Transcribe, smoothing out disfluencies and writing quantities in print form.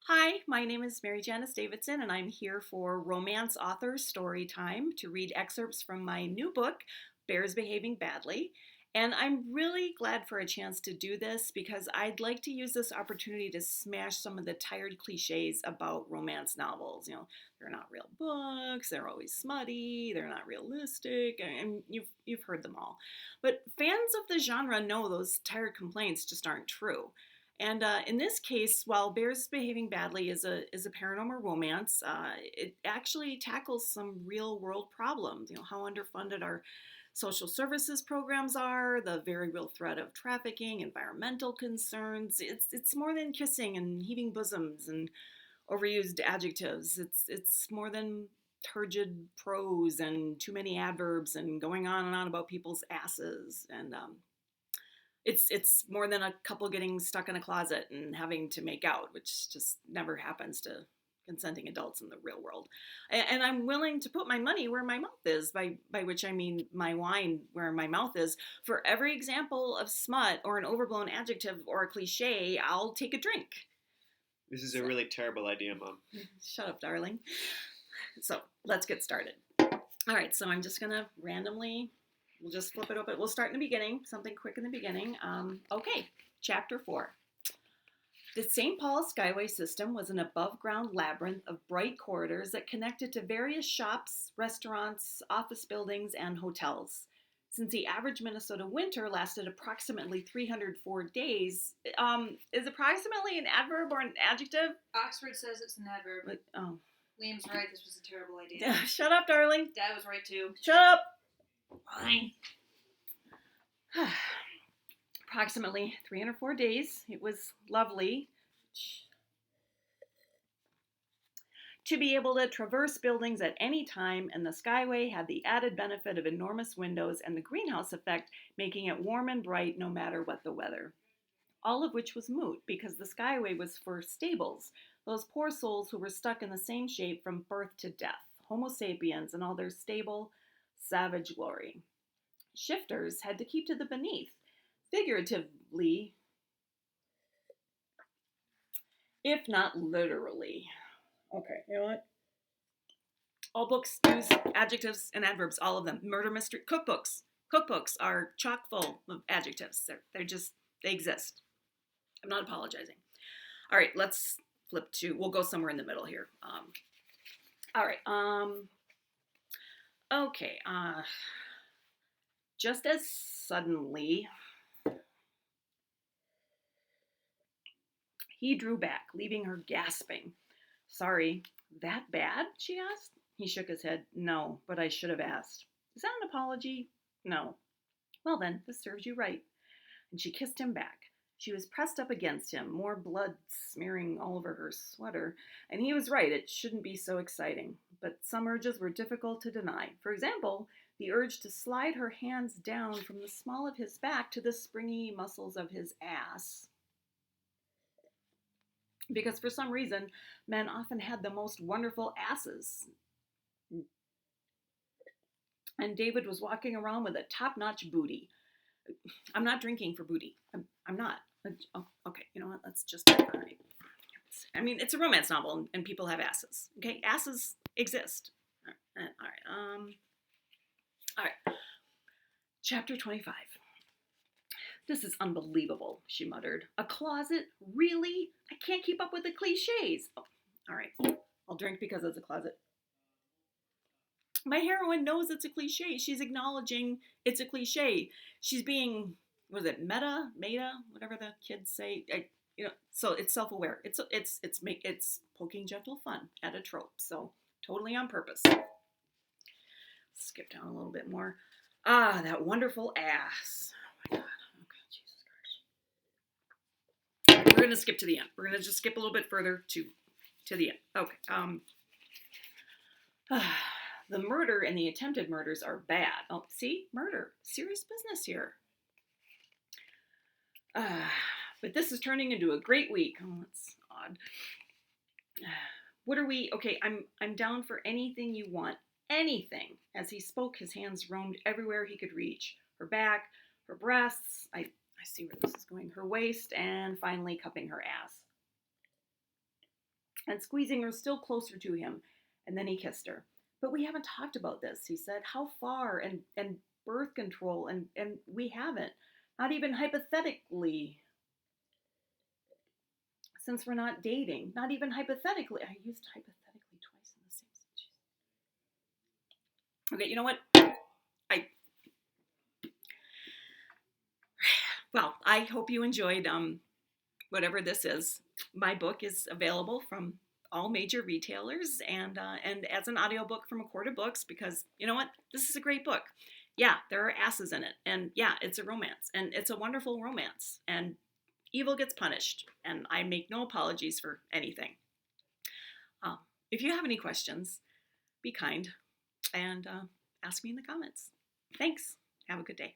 Hi, my name is MaryJanice Davidson, and I'm here for Romance Author StoryTime to read excerpts from my new book, Bears Behaving Badly. And I'm really glad for a chance to do this because I'd like to use this opportunity to smash some of the tired cliches about romance novels. They're not real books, they're always smutty, they're not realistic, and you've heard them all. But fans of the genre know those tired complaints just aren't true. And in this case, while Bears Behaving Badly is a paranormal romance, it actually tackles some real world problems. How underfunded our social services programs are, the very real threat of trafficking, environmental concerns. It's more than kissing and heaving bosoms and overused adjectives. It's more than turgid prose and too many adverbs and going on and on about people's asses. And it's more than a couple getting stuck in a closet and having to make out, which just never happens to consenting adults in the real world. And I'm willing to put my money where my mouth is, by which I mean my wine where my mouth is. For every example of smut or an overblown adjective or a cliche, I'll take a drink. This is a really terrible idea, Mom. Shut up, darling. So let's get started. All right, so I'm just gonna randomly, we'll just flip it open. We'll start in the beginning, something quick in the beginning. Okay, chapter 4. The St. Paul Skyway system was an above-ground labyrinth of bright corridors that connected to various shops, restaurants, office buildings, and hotels. Since the average Minnesota winter lasted approximately 304 days, is approximately an adverb or an adjective? Oxford says it's an adverb. Oh. Liam's right, this was a terrible idea. Yeah, shut up, darling. Dad was right too. Shut up. Fine. Approximately 304 days. It was lovely to be able to traverse buildings at any time, and the Skyway had the added benefit of enormous windows and the greenhouse effect, making it warm and bright no matter what the weather. All of which was moot because the Skyway was for stables, those poor souls who were stuck in the same shape from birth to death, Homo sapiens and all their stable, savage glory. Shifters had to keep to the beneath, figuratively, if not literally. Okay, you know what? All books use adjectives and adverbs, all of them. Murder mystery cookbooks. Cookbooks are chock full of adjectives. They exist. I'm not apologizing. All right, let's flip to, we'll go somewhere in the middle here. All right, okay, just as suddenly, he drew back, leaving her gasping. Sorry, that bad? She asked. He shook his head. No, but I should have asked. Is that an apology? No. Well then, this serves you right. And she kissed him back. She was pressed up against him, more blood smearing all over her sweater. And he was right, it shouldn't be so exciting. But some urges were difficult to deny. For example, the urge to slide her hands down from the small of his back to the springy muscles of his ass. Because for some reason, men often had the most wonderful asses. And David was walking around with a top-notch booty. I'm not drinking for booty. I'm not. Oh, okay, you know what? Let's just... All right. I mean, it's a romance novel, and people have asses. Okay, asses exist. All right. Chapter 25. This is unbelievable, she muttered. A closet? Really? I can't keep up with the cliches. Oh, all right. I'll drink because it's a closet. My heroine knows it's a cliche. She's acknowledging it's a cliche. She's being, what is it, meta, whatever the kids say. So it's self-aware. It's poking gentle fun at a trope. So totally on purpose. Skip down a little bit more. Ah, that wonderful ass. Oh my God. We're going to skip to the end. We're going to just skip a little bit further to the end. Okay. The murder and the attempted murders are bad. Oh, see? Murder. Serious business here. But this is turning into a great week. Oh, that's odd. What are we? Okay, I'm down for anything you want. Anything. As he spoke, his hands roamed everywhere he could reach. Her back, her breasts. I see where this is going. Her waist, and finally cupping her ass. and squeezing her still closer to him, and then he kissed her. But we haven't talked about this, he said. How far? And birth control, and we haven't. Not even hypothetically, since we're not dating. Not even hypothetically. I used hypothetically twice in the same sentence. Okay, you know what? I hope you enjoyed whatever this is. My book is available from all major retailers and as an audiobook from Accorda Books, because you know what? This is a great book. Yeah, there are asses in it. And yeah, it's a romance. And it's a wonderful romance. And evil gets punished. And I make no apologies for anything. If you have any questions, be kind and ask me in the comments. Thanks. Have a good day.